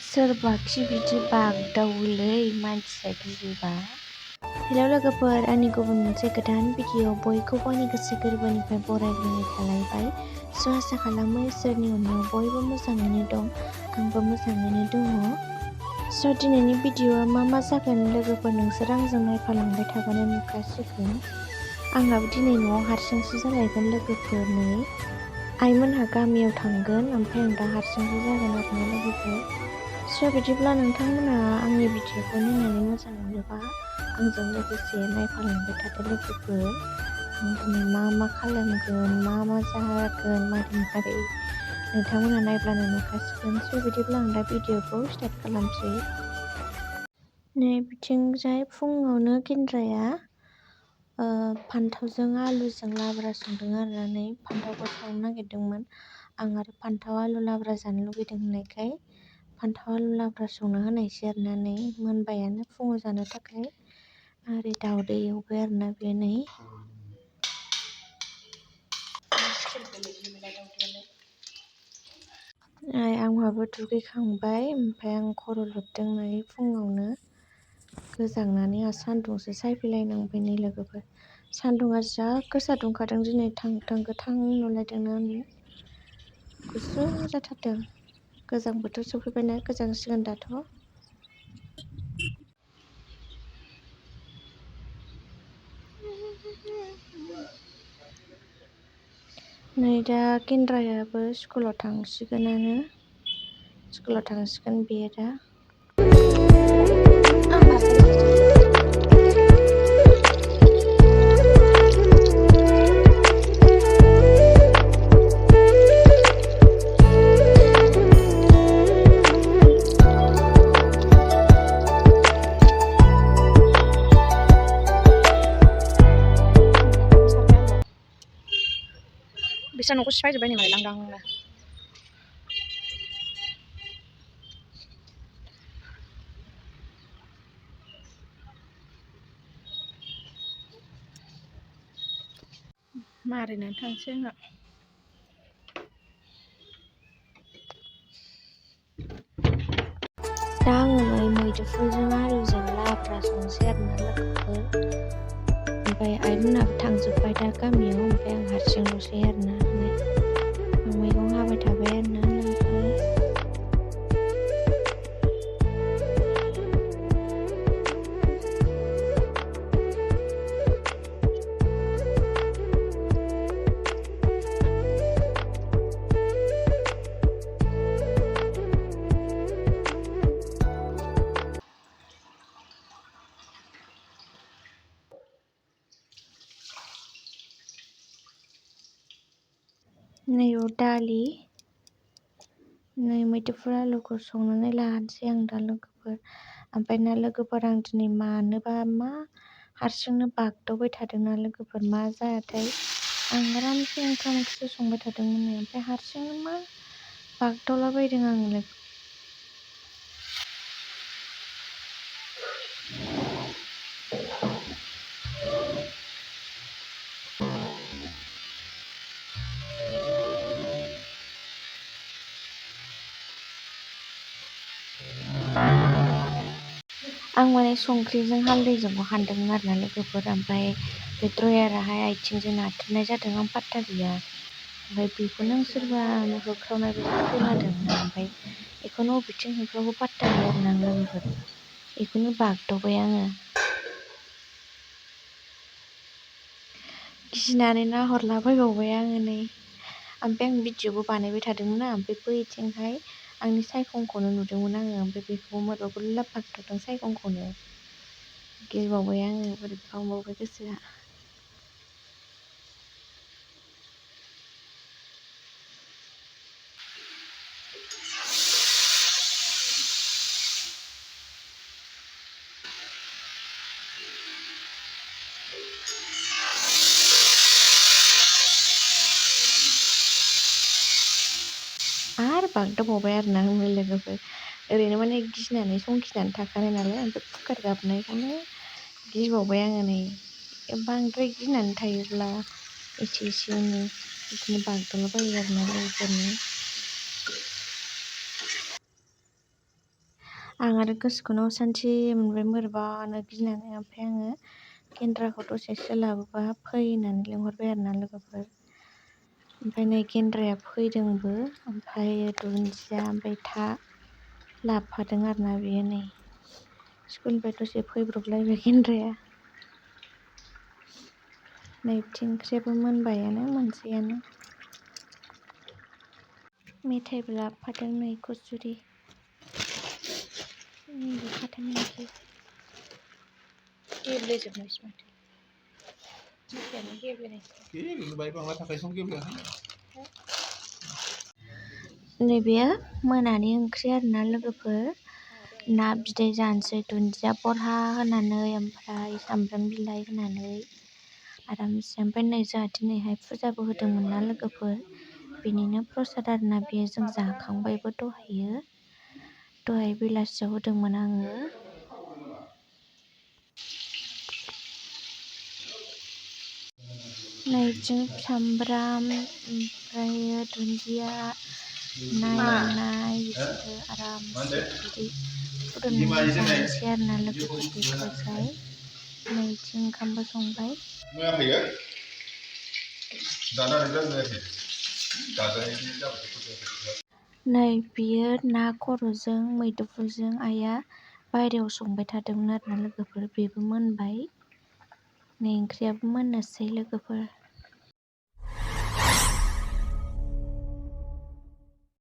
सोरबाखि बिदि बागदावोलै मानसिया गियोबा। हेलौ लोगोफोर, आंनि गुबुन मोनसे गोदान भिडिअ बयखौबो आंनि गोसो गोरबोनिफ्राय बरायग्रोनाय थालायबाय। स' आसा खालामो इसोरनि अननायाव बयबो मोजाङैनो दं, आंबो मोजाङैनो दङ। स' दिनैनि भिडिअआ मा जागोन लोगोफोर, नोंसोर आंजों नायफालांबाय थाबानो नुखासिगोन। आंहाबो दिनै न'आव हारसिंसो जालायगोन लोगोफोर। नै आइमोनहा गामियाव थांगोन, ओमफ्राय आं दा हारसिंसो जागोन आरोना लोगोफोर। स' बिदिब्ला नोंथांमोना आंनि भिडिअखौ नायनानै मोजां मोनोबा आंजों लोगोसे नायफालांबाय थादो लोगोफोर। आं दिनै मा खालामगोन, मा जागोन, मारै नोंथांमोना नायब्लानो नुखासिगोन। स' बिदिब्ला आं दा भिडिअखौ स्टार्ट खालामसै। नै बिथिंजाय फुङावनो गेन्द्राया फान्थावजों आलुजों लाब्रा संदों आरोना। नै फान्थावखौ संनो नागिरदोंमोन आं, आरो फान्थाव आलु लाब्रा जानो लुगैदों होननायखाय फान्थाव आलु लाब्रा संना होनायसै आरोना। नै मोनबायानो फुङाव जानो थाखाय। आरो दाउदै एवबाय आरोना बे। नै आंहाबो दुगैखांबाय, ओमफ्राय आं खर' लोबदों नै फुङावनो गोजांनानै आंहा सान्दुंसो सायफैलायनांबाय। नै लोगोफोर, सान्दुङा जा गोसा दुंखादों दिनै, गोथां नुलायदोंना गुसु जाथारदों। गोजां बोथोर सफैबायना, गोजांसिगोन दाथ'। नै दा गेन्द्रायाबो स्कुलाव थांसिगोनानो, स्कुलाव थांसिगोन बेयो दा। बिस्रा न'खौ सिफायजोब्बाय नै मालाय लांदांनो। मारिनानै थांसै आंहा। दा आङो नै मैदुफुलजों आलुजों लाब्रा संसै आरोना लोगोफोर। ओमफ्राय आइमोनाबो थांजोब्बाय दा गामियाव, ओमफ्राय आं हारसिंल'सै आरोना। आं मैगं हाबाय थाबाय आरोना लोगोफोर। नै दालि, नै मैदुफुल आलुखौ संनानै लानोसै आं दा लोगोफोर। ओमफ्राय ना लोगोफोर, आं दिनै मानोबा हारसिंनो बागदावबाय थादोंना लोगोफोर, मा जायाथाय। आं आरामसे ओंखाम ओंख्रिसो संबाय थादोंमोन, ओमफ्राय हारसिंनो बागदावलाबायदों आं लोगो। आं माने संख्रिजों हालदैजोंखौ हानदोंमोन आरोना लोगोफोर, ओमफ्राय बे ड्रयाराहाय आथिंजों नारथ्रोदनाय जादों, आं पात्ता गैया। ओमफ्राय बेखौनो सोरबा होख्रावनाय बायदि खोनादों, ओमफ्राय बेखौनो बबेथिं होख्रावखो पात्ता गैया आरोना लोगोफोर। बेखौनो बागदावबाय आङो। गिनानै नाहरलाबायबावबाय आङो नै। ओमफ्राय आं भिडिअबो बानायबाय थादोंमोन ना, ओमफ्राय बैथिंहाय आंनि सायखंखौनो नुदोंमोन आङो, ओमफ्राय बेखौबो मोरबा गुरलाब बागदावदों सायखंखौनो। गिबावबाय आङो, बोरैबा मोनबावबाय गोसोआ। आरो बागदावबावबाय आरोना लोगोफोर। ओरैनो माने गिनानै संखिनानै थाखानाय नालाय, ओमफ्राय कुकार गाबनायखौनो गिबावबाय आङो नै। बांद्राय गिनानै थायोब्ला एसे एसेनो बिदिनो बागदावलाबायो आरोना लोगोफोरनि। आं आरो गोसोखौनो असान्थि मोनबाय बोरैबानो गिनानै। ओमफ्राय आङो गेन्द्राखौ दसे सोलाबोबा फै होननानै लिंहरबाय आरोना लोगोफोर। ओमफ्राय नै गेन्द्राया फैदोंबो, ओमफ्राय दुन्दिया ओमफ्राय था लाबोफादों आरोना बेयो नै। स्कुलनिफ्राय दसे फैब्रबलायबाय गेन्द्राया। नै बिथिं ओंख्रियाबो मोनबायानो, मोनसैयानो। मेथाइबो लाबोफादों नै कचुरि। नुखादोंमोनखि गेब्लेजोबनायसो माथो। मेथाइयानो गेब्लेनायसो। नैबेयो मोनानि ओंख्रि आरोना लोगोफोर। ना बिदै जानोसै दुन्दिया बरहा होनानै, ओमफ्राय सामब्राम बिलाइ होनानै आरामसे। ओमफ्राय नै जोंहा दिनैहाय फुजाबो होदोंमोन ना लोगोफोर, बेनिनो प्रसाद आरोना बेयो। जों जाखांबायबो दहायो। दहाय बेलासियाव होदोंमोन आङो। नै बिथिं सामब्राम ओमफ्रायो दुन्दिया, ना एवनाय बिसोरो आरामसे बिदै फुदुंनानै जानोसै आरोना लोगोफोर बेखौजाय। नै बिथिं ओंखामबो संबाय। नै बियो ना खर'जों मैदुफुलजों आइया बायहेरायाव संबाय थादोंमोन आरोना लोगोफोर। बेबो मोनबाय। नै ओंख्रियाबो मोननोसै लोगोफोर।